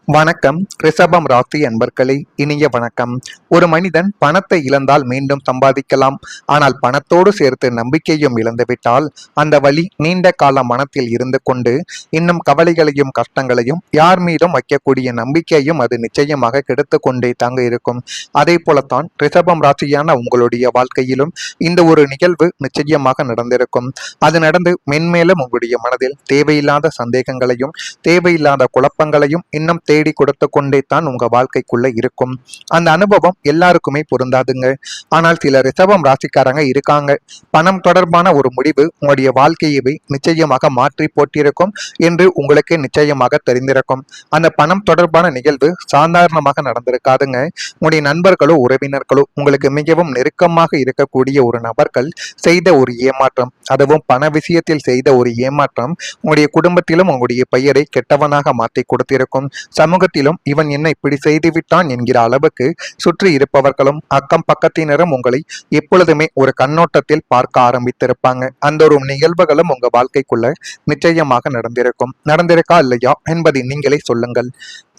வணக்கம். ரிஷபம் ராசி அன்பர்களே, இனிய வணக்கம். ஒரு மனிதன் பணத்தை இழந்தால் மீண்டும் சம்பாதிக்கலாம். ஆனால் பணத்தோடு சேர்த்து நம்பிக்கையும் இழந்துவிட்டால் அந்த வலி நீண்ட கால மனத்தில் இருந்து கொண்டு இன்னும் கவலைகளையும் கஷ்டங்களையும் யார் மீதும் வைக்கக்கூடிய நம்பிக்கையும் அது நிச்சயமாக கெடுத்து கொண்டே தாங்க இருக்கும். அதே போலத்தான் ரிஷபம் ராசியான உங்களுடைய வாழ்க்கையிலும் இந்த ஒரு நிகழ்வு நிச்சயமாக நடந்திருக்கும். அது நடந்து மென்மேலும் உங்களுடைய மனதில் தேவையில்லாத சந்தேகங்களையும் தேவையில்லாத குழப்பங்களையும் இன்னும் தேடி கொடுத்து கொண்டே தான் உங்க வாழ்க்கைக்குள்ள இருக்கும். அந்த அனுபவம் எல்லாருக்குமே பொருந்தாதுங்க. ஆனால் சில ரிஷபம் ராசிக்காரங்க இருக்காங்க. பணம் தொடர்பான ஒரு முடிவு உங்களுடைய வாழ்க்கையவே நிச்சயமாக மாற்றி போட்டிருக்கும் என்று உங்களுக்கு நிச்சயமாக தெரிந்திருக்கும். அந்த பணம் தொடர்பான நிகழ்வு சாதாரணமாக நடந்திருக்காதுங்க. உங்களுடைய நண்பர்களோ உறவினர்களோ உங்களுக்கு மிகவும் நெருக்கமாக இருக்கக்கூடிய ஒரு நபர்கள் செய்த ஒரு ஏமாற்றம், அதுவும் பண விஷயத்தில் செய்த ஒரு ஏமாற்றம் உங்களுடைய குடும்பத்திலும் உங்களுடைய பெயரை கெட்டவனாக மாற்றி கொடுத்திருக்கும். சமூகத்திலும் இவன் என்ன இப்படி செய்துவிட்டான் என்கிற அளவுக்கு சுற்றி இருப்பவர்களும் அக்கம் பக்கத்தினரும் உங்களை எப்பொழுதுமே ஒரு கண்ணோட்டத்தில் பார்க்க ஆரம்பித்திருப்பாங்க. அந்த ஒரு நிகழ்வுகளும் உங்க வாழ்க்கைக்குள்ள நிச்சயமாக நடந்திருக்கா இல்லையா என்பதை நீங்களே சொல்லுங்கள்.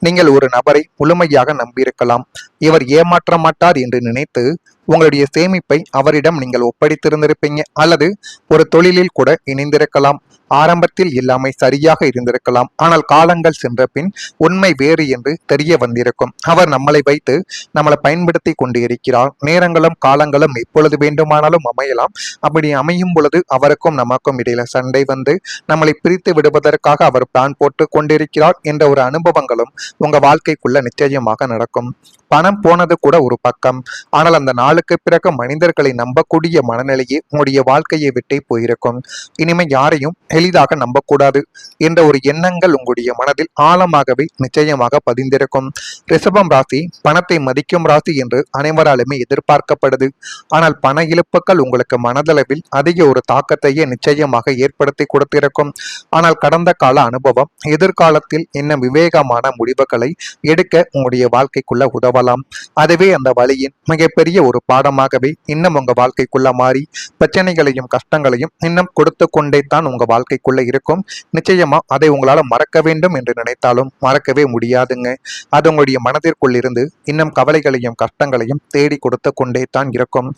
நீங்கள் ஒரு நபரை முழுமையாக நம்பியிருக்கலாம். இவர் ஏமாற்ற மாட்டார் என்று நினைத்து உங்களுடைய சேமிப்பை அவரிடம் நீங்கள் ஒப்படைத்திருந்திருப்பீங்க. அல்லது ஒரு தொழிலில் கூட இணைந்திருக்கலாம். ஆரம்பத்தில் எல்லாமே சரியாக இருந்திருக்கலாம். ஆனால் காலங்கள் சென்ற பின் உண்மை வேறு என்று தெரிய வந்திருக்கும். அவர் நம்மளை வைத்து நம்மளை பயன்படுத்தி கொண்டு இருக்கிறார். நேரங்களும் காலங்களும் எப்பொழுது வேண்டுமானாலும் அமையலாம். அப்படி அமையும் பொழுது அவருக்கும் நமக்கும் இடையில சண்டை வந்து நம்மளை பிரித்து விடுவதற்காக அவர் பிளான் போட்டு கொண்டிருக்கிறார் என்ற ஒரு அனுபவங்களும் உங்க வாழ்க்கைக்குள்ள நிச்சயமாக நடக்கும். பணம் போனது கூட ஒரு பக்கம். ஆனால் அந்த நாளுக்கு பிறகு மனிதர்களை நம்பக்கூடிய மனநிலையே உங்களுடைய வாழ்க்கையை விட்டே போயிருக்கும். இனிமே யாரையும் எளிதாக நம்பக்கூடாது என்ற ஒரு எண்ணங்கள் உங்களுடைய மனதில் ஆழமாகவே நிச்சயமாக பதிந்திருக்கும். ரிஷபம் ராசி பணத்தை மதிக்கும் ராசி என்று அனைவராலுமே எதிர்பார்க்கப்படுது. ஆனால் பண இழப்புகள் உங்களுக்கு மனதளவில் அதிக ஒரு தாக்கத்தையே நிச்சயமாக ஏற்படுத்தி கொடுத்திருக்கும். ஆனால் கடந்த கால அனுபவம் எதிர்காலத்தில் இன்னும் விவேகமான முடிவுகளை எடுக்க உங்களுடைய வாழ்க்கைக்குள்ள உதவலாம். அதுவே அந்த வழியின் மிகப்பெரிய ஒரு பாடமாகவே இன்னும் உங்க வாழ்க்கைக்குள்ள மாறி பிரச்சனைகளையும் கஷ்டங்களையும் இன்னும் கொடுத்து கொண்டே தான் உங்க வாழ்க்கைக்குள்ள இருக்கும். நிச்சயமா அதை உங்களால மறக்க வேண்டும் என்று நினைத்தாலும் மறக்கவே முடியாதுங்க. அது உங்களுடைய மனதிற்குள் இருந்து இன்னும் கவலைகளையும் கஷ்டங்களையும் தேடி கொடுத்து கொண்டே தான் இருக்கும்.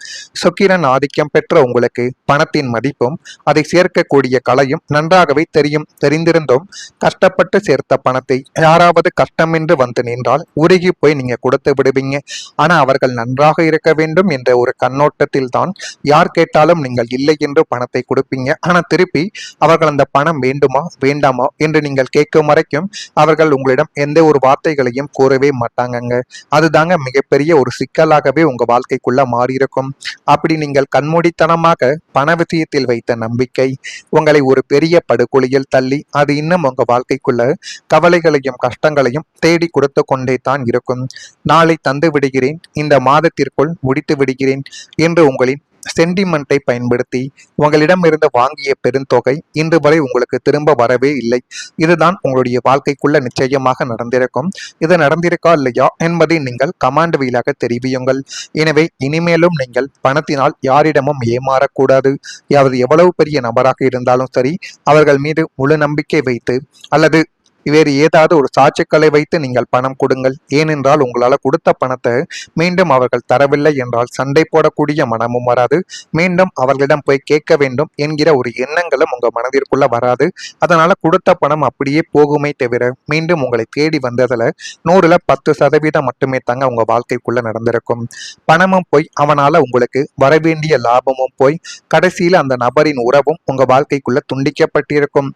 சுக்கிரன் ஆதிக்கம் பெற்ற உங்களுக்கு பணத்தின் மதிப்பும் அதை சேர்க்கக்கூடிய கலையும் நன்றாகவே தெரிந்திருந்தும் கஷ்டப்பட்டு சேர்த்த பணத்தை யாராவது கஷ்டம் என்று வந்து நின்றால் உருகி போய் நீங்க கொடுத்து விடுவீங்க. ஆனா அவர்கள் நன்றாக இருக்க வேண்டும் என்ற ஒரு கண்ணோட்டத்தில் தான் யார் கேட்டாலும் நீங்கள் இல்லை என்று பணத்தை கொடுப்பீங்க. ஆனா திருப்பி அவர்கள் அந்த பணம் வேண்டுமா வேண்டாமா என்று நீங்கள் கேட்கும் வரைக்கும் அவர்கள் உங்களிடம் எந்த ஒரு வார்த்தைகளையும் கூறவே மாட்டாங்கங்க. அதுதாங்க மிகப்பெரிய ஒரு சிக்கலாகவே உங்க வாழ்க்கைக்குள்ள மாறியிருக்கும். அப்படி நீங்கள் கண்மூடித்தனமாக பண விஷயத்தில் வைத்த நம்பிக்கை உங்களை ஒரு பெரிய படுகொலியில் தள்ளி அது இன்னும் உங்க வாழ்க்கைக்குள்ள கவலைகளையும் கஷ்டங்களையும் தேடி கொடுத்து கொண்டே தான் இருக்கும். நாளை தந்து விடுகிறேன், இந்த மாதத்திற்குள் முடித்து விடுகிறேன் என்று உங்களின் சென்டிமெண்ட்டை பயன்படுத்தி உங்களிடமிருந்து வாங்கிய பெருந்தொகை இன்று வரை உங்களுக்கு திரும்ப வரவே இல்லை. இதுதான் உங்களுடைய வாழ்க்கைக்குள்ள நிச்சயமாக நடந்திருக்கும். இது நடந்திருக்கா இல்லையா என்பதை நீங்கள் கமாண்ட் வீலாக தெரிவியுங்கள். எனவே இனிமேலும் நீங்கள் பணத்தினால் யாரிடமும் ஏமாறக்கூடாது. யாவது எவ்வளவு பெரிய நபராக இருந்தாலும் சரி, அவர்கள் மீது முழு நம்பிக்கை வைத்து அல்லது வேறு ஏதாவது ஒரு சாட்சிக்களை வைத்து நீங்கள் பணம் கொடுங்கள். ஏனென்றால் உங்களால் கொடுத்த பணத்தை மீண்டும் அவர்கள் தரவில்லை என்றால் சண்டை போடக்கூடிய மனமும் வராது. மீண்டும் அவர்களிடம் போய் கேட்க வேண்டும் என்கிற ஒரு எண்ணங்களும் உங்க மனதிற்குள்ள வராது. அதனால கொடுத்த பணம் அப்படியே போகுமே தவிர மீண்டும் உங்களை தேடி வந்ததுல 100ல் 10% மட்டுமே தாங்க உங்க வாழ்க்கைக்குள்ள நடந்திருக்கும். பணமும் போய் அவனால உங்களுக்கு வரவேண்டிய லாபமும் போய் கடைசியில் அந்த நபரின் உறவும் உங்க வாழ்க்கைக்குள்ள துண்டிக்கப்பட்டிருக்கும்.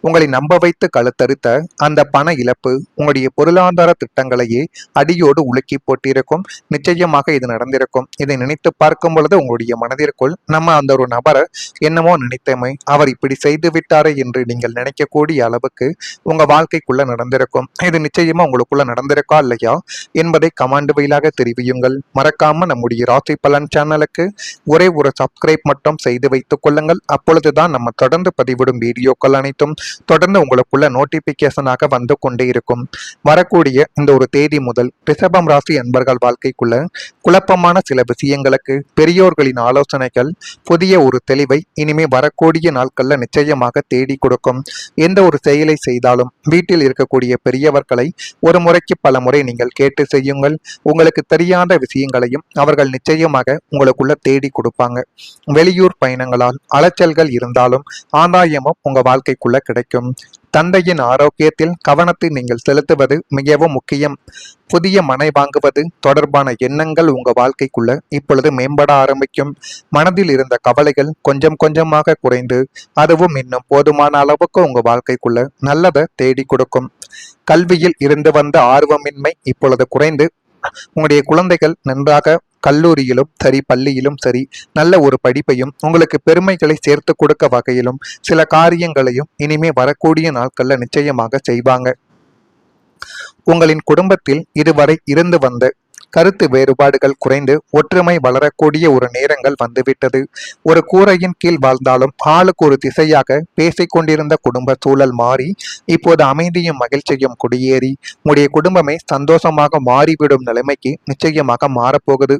உங்களை நம்ப வைத்து கழுத்தறுத்த அந்த பண இழப்பு உங்களுடைய பொருளாதார திட்டங்களையே அடியோடு உலுக்கி போட்டிருக்கும். நிச்சயமாக இது நடந்திருக்கும். இதை நினைத்து பார்க்கும் பொழுது உங்களுடைய மனதிற்குள் நம்ம அந்த ஒரு நபரை என்னமோ நினைத்தமை, அவர் இப்படி செய்து விட்டாரே என்று நீங்கள் நினைக்கக்கூடிய அளவுக்கு உங்க வாழ்க்கைக்குள்ள நடந்திருக்கும். இது நிச்சயமா உங்களுக்குள்ள நடந்திருக்கா இல்லையா என்பதை கமாண்ட் வழியாக தெரிவியுங்கள். மறக்காம நம்முடைய ராசி பலன் சேனலுக்கு ஒரே ஒரு சப்ஸ்கிரைப் மட்டும் செய்து வைத்துக் கொள்ளுங்கள். அப்பொழுதுதான் நம்ம தொடர்ந்து பதிவிடும் வீடியோக்கள் அனைத்தும் தொடர்ந்து உங்களுக்குள்ள நோட்டிபிகேஷனாக வந்து கொண்டே இருக்கும். வரக்கூடிய இந்த ஒரு தேதி முதல் ரிஷபம் ராசி அன்பர்கள் வாழ்க்கைக்குள்ள குழப்பமான சில விஷயங்களுக்கு பெரியோர்களின் ஆலோசனைகள் புதிய ஒரு தெளிவை இனிமே வரக்கூடிய நாட்கள்ல நிச்சயமாக தேடி கொடுக்கும். எந்த ஒரு செயலை செய்தாலும் வீட்டில் இருக்கக்கூடிய பெரியவர்களை ஒரு முறைக்கு பல முறை நீங்கள் கேட்டு செய்யுங்கள். உங்களுக்கு தெரியாத விஷயங்களையும் அவர்கள் நிச்சயமாக உங்களுக்குள்ள தேடி கொடுப்பாங்க. வெளியூர் பயணங்களால் அலைச்சல்கள் இருந்தாலும் ஆதாயமும் உங்க வாழ்க்கைக்குள்ள கிடைக்கும். தந்தையின் ஆரோக்கியத்தில் கவனத்தை நீங்கள் செலுத்துவது மிகவும் முக்கியம். புதிய மனை வாங்குவது தொடர்பான எண்ணங்கள் உங்க வாழ்க்கைக்குள்ள இப்பொழுது மேம்பட ஆரம்பிக்கும். மனதில் இருந்த கவலைகள் கொஞ்சம் கொஞ்சமாக குறைந்து அதுவும் இன்னும் போதுமான அளவுக்கு உங்க வாழ்க்கைக்குள்ள நல்லதை தேடி கொடுக்கும். கல்வியில் இருந்து வந்த ஆர்வமின்மை இப்பொழுது குறைந்து உங்களுடைய குழந்தைகள் நன்றாக கல்லூரியிலும் சரி பள்ளியிலும் சரி நல்ல ஒரு படிப்பையும் உங்களுக்கு பெருமைகளை சேர்த்து கொடுக்க வகையிலும் சில காரியங்களையும் இனிமே வரக்கூடிய நாட்கள்ல நிச்சயமாக செய்வாங்க. உங்களின் குடும்பத்தில் இதுவரை இருந்து வந்த கருத்து வேறுபாடுகள் குறைந்து ஒற்றுமை வளரக்கூடிய ஒரு நேரங்கள் வந்துவிட்டது. ஒரு கூரையின் கீழ் வாழ்ந்தாலும் ஆளுக்கு ஒரு திசையாக பேசிக்கொண்டிருந்த குடும்ப சூழல் மாறி இப்போது அமைதியும் மகிழ்ச்சியும் குடியேறி உடைய குடும்பமே சந்தோஷமாக மாறிவிடும் நிலைமைக்கு நிச்சயமாக மாறப்போகுது.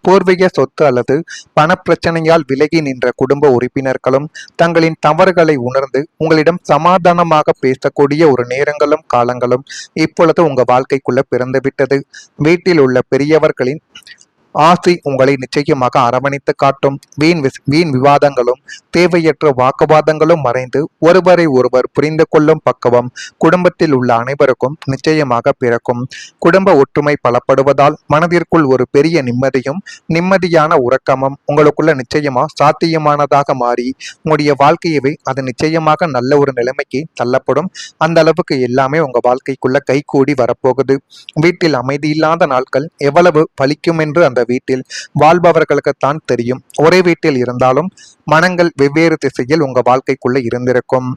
பூர்வீக சொத்து அல்லது பணப்பிரச்சனையால் விலகி நின்ற குடும்ப உறுப்பினர்களும் தங்களின் தவறுகளை உணர்ந்து உங்களிடம் சமாதானமாக பேசக்கூடிய ஒரு நேரங்களும் காலங்களும் இப்பொழுது உங்க வாழ்க்கைக்குள்ள பிறந்துவிட்டது. வீட்டில் உள்ள பெரியவர்களின் ஆசை உங்களை நிச்சயமாக அரவணைத்து காட்டும். வீண் விவாதங்களும் தேவையற்ற வாக்குவாதங்களும் மறைந்து ஒருவரை ஒருவர் புரிந்து கொள்ளும் பக்குவம் குடும்பத்தில் உள்ள அனைவருக்கும் நிச்சயமாக பிறக்கும். குடும்ப ஒற்றுமை பலப்படுவதால் மனதிற்குள் ஒரு பெரிய நிம்மதியான உறக்கமும் உங்களுக்குள்ள நிச்சயமா சாத்தியமானதாக மாறி உங்களுடைய வாழ்க்கையவே அது நிச்சயமாக நல்ல ஒரு நிலைமைக்கு தள்ளப்படும். அந்த அளவுக்கு எல்லாமே உங்க வாழ்க்கைக்குள்ள கைகூடி வரப்போகுது. வீட்டில் அமைதி இல்லாத நாட்கள் எவ்வளவு பலிக்கும் என்று அந்த வீட்டில் வாழ்பவர்களுக்குத்தான் தெரியும். ஒரே வீட்டில் இருந்தாலும் மனங்கள் வெவ்வேறு திசையில் உங்க வாழ்க்கைக்குள்ள இருந்திருக்கும்.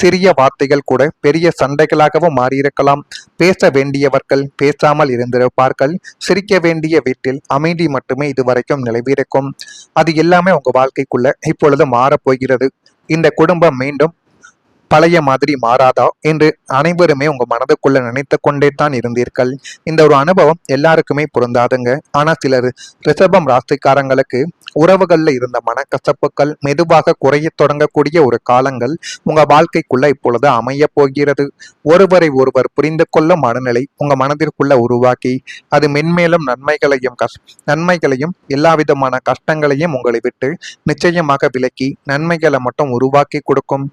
சிறிய வார்த்தைகள் கூட பெரிய சண்டைகளாகவும் மாறியிருக்கலாம். பேச வேண்டியவர்கள் பேசாமல் இருந்திருப்பார்கள். சிரிக்க வேண்டிய வீட்டில் அமைதி மட்டுமே இதுவரைக்கும் நிலவிருக்கும். அது எல்லாமே உங்க வாழ்க்கைக்குள்ள இப்பொழுது மாறப்போகிறது. இந்த குடும்பம் மீண்டும் பழைய மாதிரி மாறாதா என்று அனைவருமே உங்க மனதுக்குள்ள நினைத்து கொண்டே தான் இருந்தீர்கள். இந்த ஒரு அனுபவம் எல்லாருக்குமே பொருந்தாதுங்க. ஆனா சிலர் ரிஷபம் ராசிக்காரங்களுக்கு உறவுகள்ல இருந்த மனக்கசப்புகள் மெதுவாக குறைய தொடங்கக்கூடிய ஒரு காலங்கள் உங்க வாழ்க்கைக்குள்ள இப்பொழுது அமைய போகிறது. ஒருவரை ஒருவர் புரிந்து கொள்ளும் மனநிலை உங்க மனதிற்குள்ள உருவாக்கி அது மென்மேலும் நன்மைகளையும் எல்லா விதமான கஷ்டங்களையும் உங்களை விட்டு நிச்சயமாக விலக்கி நன்மைகளை மட்டும் உருவாக்கி கொடுக்கும்.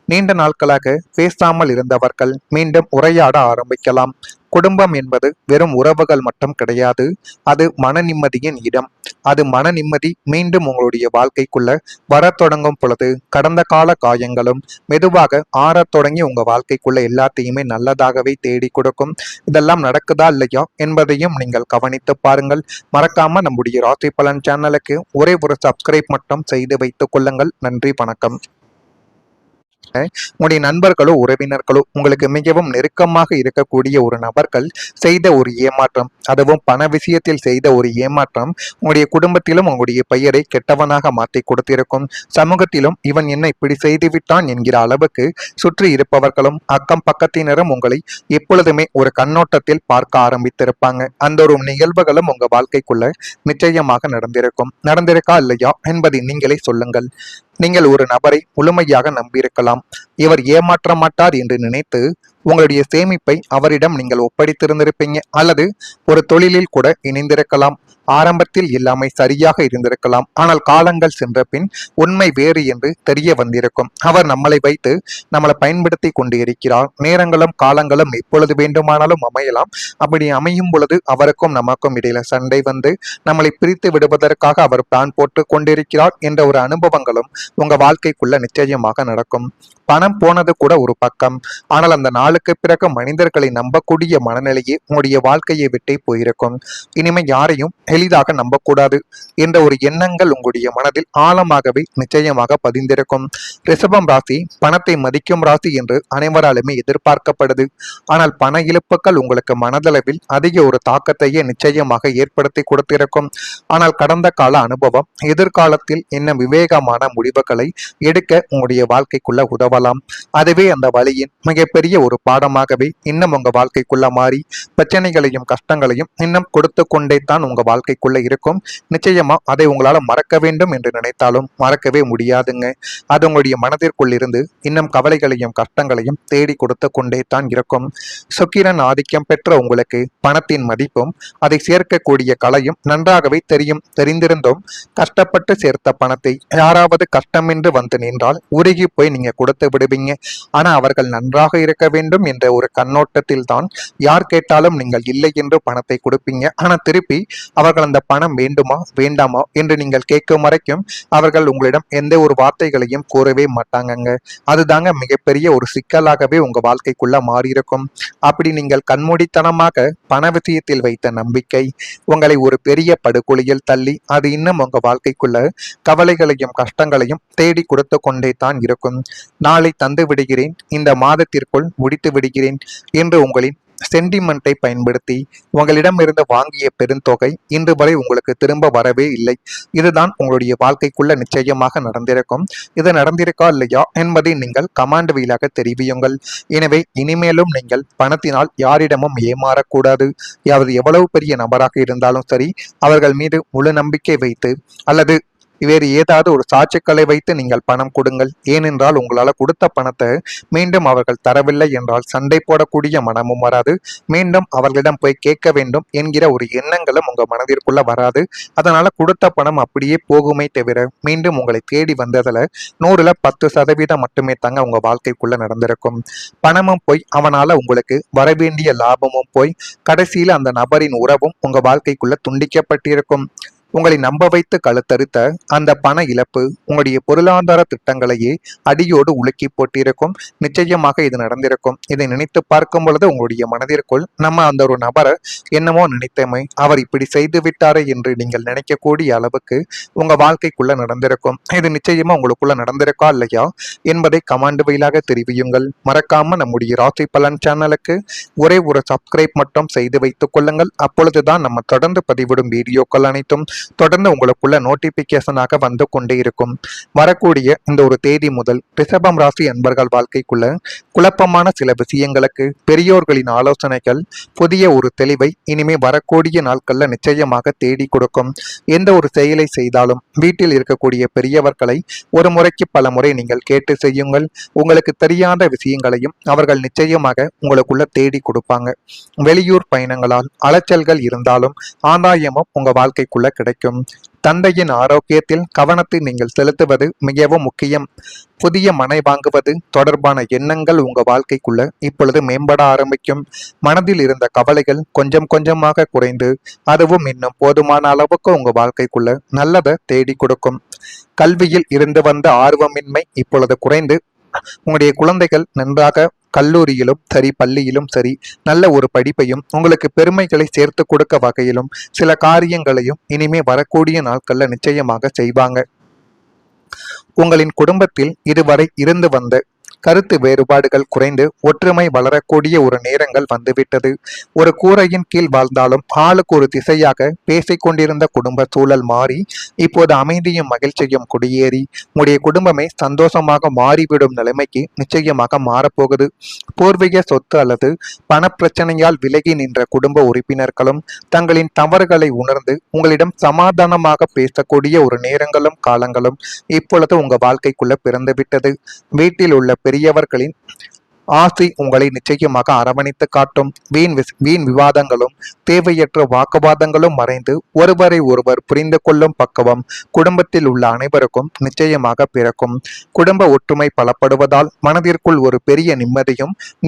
நீண்ட நாட்களாக பேசாமல் இருந்தவர்கள் மீண்டும் உரையாட ஆரம்பிக்கலாம். குடும்பம் என்பது வெறும் உறவுகள் மட்டும் கிடையாது. அது மன நிம்மதியின் இடம். அது மன நிம்மதி மீண்டும் உங்களுடைய வாழ்க்கைக்குள்ள வர தொடங்கும் பொழுது கடந்த கால காயங்களும் மெதுவாக ஆறத் தொடங்கி உங்க வாழ்க்கைக்குள்ள எல்லாத்தையுமே நல்லதாகவே தேடி கொடுக்கும். இதெல்லாம் நடக்குதா இல்லையா என்பதையும் நீங்கள் கவனித்து பாருங்கள். மறக்காம நம்முடைய ராசி பலன் சேனலுக்கு ஒரே ஒரு சப்ஸ்கிரைப் மட்டும் செய்து வைத்துக் கொள்ளுங்கள். நன்றி, வணக்கம். உங்களுடைய நண்பர்களோ உறவினர்களோ உங்களுக்கு மிகவும் நெருக்கமாக இருக்கக்கூடிய ஒரு நபர்கள் செய்த ஒரு ஏமாற்றம், அதுவும் பண விஷயத்தில் செய்த ஒரு ஏமாற்றம் உங்களுடைய குடும்பத்திலும் உங்களுடைய பெயரை கெட்டவனாக மாற்றி கொடுத்திருக்கும். சமூகத்திலும் இவன் என்ன இப்படி செய்து விட்டான் என்கிற அளவுக்கு சுற்றி இருப்பவர்களும் அக்கம் பக்கத்தினரும் உங்களை எப்பொழுதுமே ஒரு கண்ணோட்டத்தில் பார்க்க ஆரம்பித்திருப்பாங்க. அந்த ஒரு நிகழ்வுகளும் உங்க வாழ்க்கைக்குள்ள நிச்சயமாக நடந்திருக்கா இல்லையா என்பதை நீங்களே சொல்லுங்கள். நீங்கள் ஒரு நபரை முழுமையாக நம்பியிருக்கலாம். இவர் ஏமாற்ற மாட்டார் என்று நினைத்து உங்களுடைய சேமிப்பை அவரிடம் நீங்கள் ஒப்படைத்திருந்திருப்பீங்க. அல்லது ஒரு தொழிலில் கூட இணைந்திருக்கலாம். ஆரம்பத்தில் எல்லாமே சரியாக இருந்திருக்கலாம். ஆனால் காலங்கள் சென்ற பின் உண்மை வேறு என்று தெரிய வந்திருக்கும். அவர் நம்மளை வைத்து நம்மளை பயன்படுத்தி கொண்டு இருக்கிறார். நேரங்களும் காலங்களும் எப்பொழுது வேண்டுமானாலும் அமையலாம். அப்படி அமையும் பொழுது அவருக்கும் நமக்கும் இடையில சண்டை வந்து நம்மளை பிரித்து விடுவதற்காக அவர் பிளான் போட்டு கொண்டிருக்கிறார் என்ற ஒரு அனுபவங்களும் உங்க வாழ்க்கைக்குள்ள நிச்சயமாக நடக்கும். பணம் போனது கூட ஒரு பக்கம். ஆனால் அந்த 4 நாளுக்கு பிறகு மனிதர்களை நம்பக்கூடிய மனநிலையே உங்களுடைய வாழ்க்கையை விட்டே போயிருக்கும். இனிமே யாரையும் எளிதாக நம்பக்கூடாது என்ற ஒரு எண்ணங்கள் உங்களுடைய மனதில் ஆழமாகவே நிச்சயமாக பதிந்திருக்கும். ரிஷபம் ராசி பணத்தை மதிக்கும் ராசி என்று அனைவராலுமே எதிர்பார்க்கப்படுது. ஆனால் பண இழப்புகள் உங்களுக்கு மனதளவில் அதிக ஒரு தாக்கத்தையே நிச்சயமாக ஏற்படுத்தி கொடுத்திருக்கும். ஆனால் கடந்த கால அனுபவம் எதிர்காலத்தில் இன்னும் விவேகமான முடிவுகளை எடுக்க உங்களுடைய வாழ்க்கைக்குள்ள உதவலாம். அதுவே அந்த வழியின் மிகப்பெரிய ஒரு பாடமாகவே இன்னும் உங்க வாழ்க்கைக்குள்ள மாறி பிரச்சனைகளையும் கஷ்டங்களையும் இன்னும் கொடுத்து கொண்டே தான் உங்க வாழ்க்கைக்குள்ள இருக்கும். நிச்சயமா அதை உங்களால மறக்க வேண்டும் என்று நினைத்தாலும் மறக்கவே முடியாதுங்க. அது உங்களுடைய மனதிற்குள் இருந்து இன்னும் கவலைகளையும் கஷ்டங்களையும் தேடி கொடுத்து கொண்டே தான் இருக்கும். சுக்கிரன் ஆதிக்கம் பெற்ற உங்களுக்கு பணத்தின் மதிப்பும் அதை சேர்க்கக்கூடிய கலையும் நன்றாகவே தெரிந்திருந்தும் கஷ்டப்பட்டு சேர்த்த பணத்தை யாராவது கஷ்டமென்று வந்து நின்றால் உருகி போய் நீங்க கொடுத்து விடுவீங்க. ஆனா அவர்கள் நன்றாக இருக்க வேண்டும் என்ற ஒரு கண்ணோட்டத்தில் தான் யார் கேட்டாலும் நீங்கள் இல்லை என்று பணத்தை கொடுப்பீங்க. ஆனா திருப்பி அவர்கள் அந்த பணம் வேண்டுமா வேண்டாமா என்று நீங்கள் கேட்கும் வரைக்கும் அவர்கள் உங்களிடம் எந்த ஒரு வார்த்தைகளையும் கூறவே மாட்டாங்கங்க. அதுதாங்க மிகப்பெரிய ஒரு சிக்கலாகவே உங்க வாழ்க்கைக்குள்ள மாறியிருக்கும். அப்படி நீங்கள் கண்மூடித்தனமாக பண விஷயத்தில் வைத்த நம்பிக்கை உங்களை ஒரு பெரிய படுகொலியில் தள்ளி அது இன்னும் உங்க வாழ்க்கைக்குள்ள கவலைகளையும் கஷ்டங்களையும் தேடி கொடுத்து கொண்டே தான் இருக்கும். நாளை தந்து விடுகிறேன், இந்த மாதத்திற்குள் முடித்து விடுகிறேன் என்று உங்களின் சென்டிமெண்ட்டை பயன்படுத்தி உங்களிடம் இருந்து வாங்கிய பெருந்தொகை இன்று வரை உங்களுக்கு திரும்ப வரவே இல்லை. இதுதான் உங்களுடைய வாழ்க்கைக்குள்ள நிச்சயமாக நடந்திருக்கும். இது நடந்திருக்கா இல்லையா என்பதை நீங்கள் கமாண்ட் வீலாக தெரிவியுங்கள். எனவே இனிமேலும் நீங்கள் பணத்தினால் யாரிடமும் ஏமாறக்கூடாது. எவ்வளவு பெரிய நபராக இருந்தாலும் சரி, அவர்கள் மீது முழு நம்பிக்கை வைத்து அல்லது வேறு ஏதாவது ஒரு சாட்சிக்களை வைத்து நீங்கள் பணம் கொடுங்கள். ஏனென்றால் உங்களால் கொடுத்த பணத்தை மீண்டும் அவர்கள் தரவில்லை என்றால் சண்டை போடக்கூடிய மனமும் வராது. மீண்டும் அவர்களிடம் போய் கேட்க வேண்டும் என்கிற ஒரு எண்ணங்களும் உங்க மனதிற்குள்ள வராது. அதனால கொடுத்த பணம் அப்படியே போகுமே தவிர மீண்டும் உங்களை தேடி வந்ததுல 100ல் 10% மட்டுமே தாங்க உங்க வாழ்க்கைக்குள்ள நடந்திருக்கும். பணமும் போய் அவனால உங்களுக்கு வரவேண்டிய லாபமும் போய் கடைசியில அந்த நபரின் உறவும் உங்க வாழ்க்கைக்குள்ள துண்டிக்கப்பட்டிருக்கும். உங்களை நம்ப வைத்து கழுத்தறுத்த அந்த பண இழப்பு உங்களுடைய பொருளாதார திட்டங்களையே அடியோடு உலுக்கி போட்டிருக்கும். நிச்சயமாக இது நடந்திருக்கும். இதை நினைத்து பார்க்கும் பொழுது உங்களுடைய மனதிற்குள் நம்ம அந்த ஒரு நபரை என்னமோ நினைத்தமை, அவர் இப்படி செய்து விட்டாரே என்று நீங்கள் நினைக்கக்கூடிய அளவுக்கு உங்க வாழ்க்கைக்குள்ள நடந்திருக்கும். இது நிச்சயமா உங்களுக்குள்ள நடந்திருக்கா இல்லையா என்பதை கமாண்ட் வழியாக தெரிவியுங்கள். மறக்காம நம்முடைய ராசி பலன் சேனலுக்கு ஒரே ஒரு சப்ஸ்கிரைப் மட்டும் செய்து வைத்துக் கொள்ளுங்கள். அப்பொழுதுதான் நம்ம தொடர்ந்து பதிவிடும் வீடியோக்கள் அனைத்தும் தொடர்ந்து உங்களுக்குள்ள நோட்டிபிகேஷனாக வந்து கொண்டே இருக்கும். வரக்கூடிய இந்த ஒரு தேதி முதல் ரிஷபம் ராசி அன்பர்கள் வாழ்க்கைக்குள்ள குழப்பமான சில விஷயங்களுக்கு பெரியோர்களின் ஆலோசனைகள் புதிய ஒரு தெளிவை இனிமே வரக்கூடிய நாட்கள்ல நிச்சயமாக தேடி கொடுக்கும். எந்த ஒரு செயலை செய்தாலும் வீட்டில் இருக்கக்கூடிய பெரியவர்களை ஒரு முறைக்கு பல முறை நீங்கள் கேட்டு செய்யுங்கள். உங்களுக்கு தெரியாத விஷயங்களையும் அவர்கள் நிச்சயமாக உங்களுக்குள்ள தேடி கொடுப்பாங்க. வெளியூர் பயணங்களால் அலைச்சல்கள் இருந்தாலும் ஆதாயமும் உங்க வாழ்க்கைக்குள்ள கிடைக்கும். தந்தையின் ஆரோக்கியத்தில் கவனத்தை நீங்கள் செலுத்துவது மிகவும் முக்கியம். புதிய மனை வாங்குவது தொடர்பான எண்ணங்கள் உங்க வாழ்க்கைக்குள்ள இப்பொழுது மேம்பட ஆரம்பிக்கும். மனதில் இருந்த கவலைகள் கொஞ்சம் கொஞ்சமாக குறைந்து அதுவும் இன்னும் போதுமான அளவுக்கு உங்க வாழ்க்கைக்குள்ள நல்லதை தேடி கொடுக்கும். கல்வியில் இருந்து வந்த ஆர்வமின்மை இப்பொழுது குறைந்து உங்களுடைய குழந்தைகள் நன்றாக கல்லூரியிலும் சரி பள்ளியிலும் சரி நல்ல ஒரு படிப்பையும் உங்களுக்கு பெருமைகளை சேர்த்து கொடுக்க வகையிலும் சில காரியங்களையும் இனிமே வரக்கூடிய நாட்கள்ல நிச்சயமாக செய்வாங்க. உங்களின் குடும்பத்தில் இதுவரை இருந்து வந்த கருத்து வேறுபாடுகள் குறைந்து ஒற்றுமை வளரக்கூடிய ஒரு நேரங்கள் வந்துவிட்டது. ஒரு கூரையின் கீழ் வாழ்ந்தாலும் ஆளுக்கு ஒரு திசையாக பேசிக்கொண்டிருந்த குடும்ப சூழல் மாறி இப்போது அமைதியும் மகிழ்ச்சியும் குடியேறி உடைய குடும்பமே சந்தோஷமாக மாறிவிடும் நிலைமைக்கு நிச்சயமாக மாறப்போகுது. பூர்வீக சொத்து அல்லது பணப்பிரச்சனையால் விலகி நின்ற குடும்ப உறுப்பினர்களும் தங்களின் தவறுகளை உணர்ந்து உங்களிடம் சமாதானமாக பேசக்கூடிய ஒரு நேரங்களும் காலங்களும் இப்பொழுது உங்க வாழ்க்கைக்குள்ள பிறந்துவிட்டது. வீட்டில் உள்ள பெரியவர்களின் ஆசை உங்களை நிச்சயமாக அரவணைத்து காட்டும். வீண் விவாதங்களும் தேவையற்ற வாக்குவாதங்களும் மறைந்து ஒருவரை ஒருவர் புரிந்து கொள்ளும் பக்குவம் குடும்பத்தில் உள்ள அனைவருக்கும் நிச்சயமாக பிறக்கும். குடும்ப ஒற்றுமை பலப்படுவதால் மனதிற்குள் ஒரு பெரிய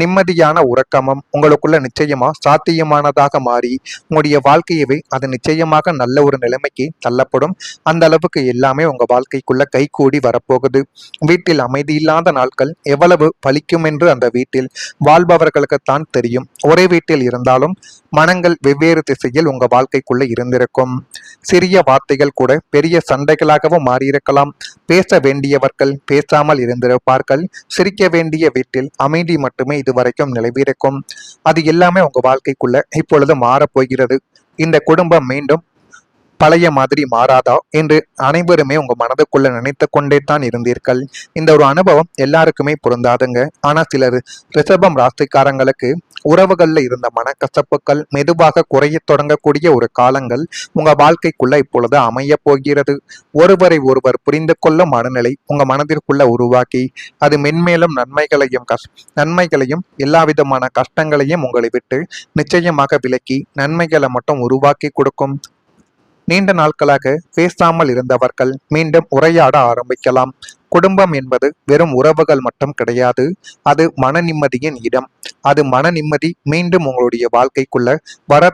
நிம்மதியான உறக்கமும் உங்களுக்குள்ள நிச்சயமா சாத்தியமானதாக மாறி உங்களுடைய வாழ்க்கையவே அது நிச்சயமாக நல்ல ஒரு நிலைமைக்கு தள்ளப்படும். அந்த அளவுக்கு எல்லாமே உங்க வாழ்க்கைக்குள்ள கைகூடி வரப்போகுது. வீட்டில் அமைதி இல்லாத நாட்கள் எவ்வளவு பலிக்கும் என்று அந்த அந்த வீட்டில் வாழ்பவர்களுக்குத்தான் தெரியும். ஒரே வீட்டில் இருந்தாலும் மனங்கள் வெவ்வேறு திசையில் உங்க வாழ்க்கைக்குள்ள இருந்திருக்கும். சிறிய வார்த்தைகள் கூட பெரிய சண்டைகளாகவும் மாறியிருக்கலாம். பேச வேண்டியவர்கள் பேசாமல் இருந்திருப்பார்கள். சிரிக்க வேண்டிய வீட்டில் அமைதி மட்டுமே இதுவரைக்கும் நிலவிருக்கும். அது எல்லாமே உங்க வாழ்க்கைக்குள்ள இப்பொழுது மாறப்போகிறது. இந்த குடும்பம் மீண்டும் பழைய மாதிரி மாறாதா என்று அனைவருமே உங்க மனதுக்குள்ள நினைத்து கொண்டே தான் இருந்தீர்கள். இந்த ஒரு அனுபவம் எல்லாருக்குமே பொருந்தாதுங்க. ஆனா சிலர் ரிஷபம் ராசிக்காரங்களுக்கு உறவுகள்ல இருந்த மனக்கசப்புகள் மெதுவாக குறைய தொடங்கக்கூடிய ஒரு காலங்கள் உங்க வாழ்க்கைக்குள்ள இப்பொழுது அமைய போகிறது. ஒருவரை ஒருவர் புரிந்து கொள்ளும் மனநிலை உங்க மனதிற்குள்ள உருவாக்கி அது மென்மேலும் நன்மைகளையும் எல்லா விதமான கஷ்டங்களையும் உங்களை விட்டு நிச்சயமாக விலக்கி நன்மைகளை மட்டும் உருவாக்கி கொடுக்கும். நீண்ட நாட்களாக பேசாமல் இருந்தவர்கள் மீண்டும் உரையாட ஆரம்பிக்கலாம். குடும்பம் என்பது வெறும் உறவுகள் மட்டும் கிடையாது. அது மன நிம்மதியின் இடம். அது மன நிம்மதி மீண்டும் உங்களுடைய வாழ்க்கைக்குள்ள வர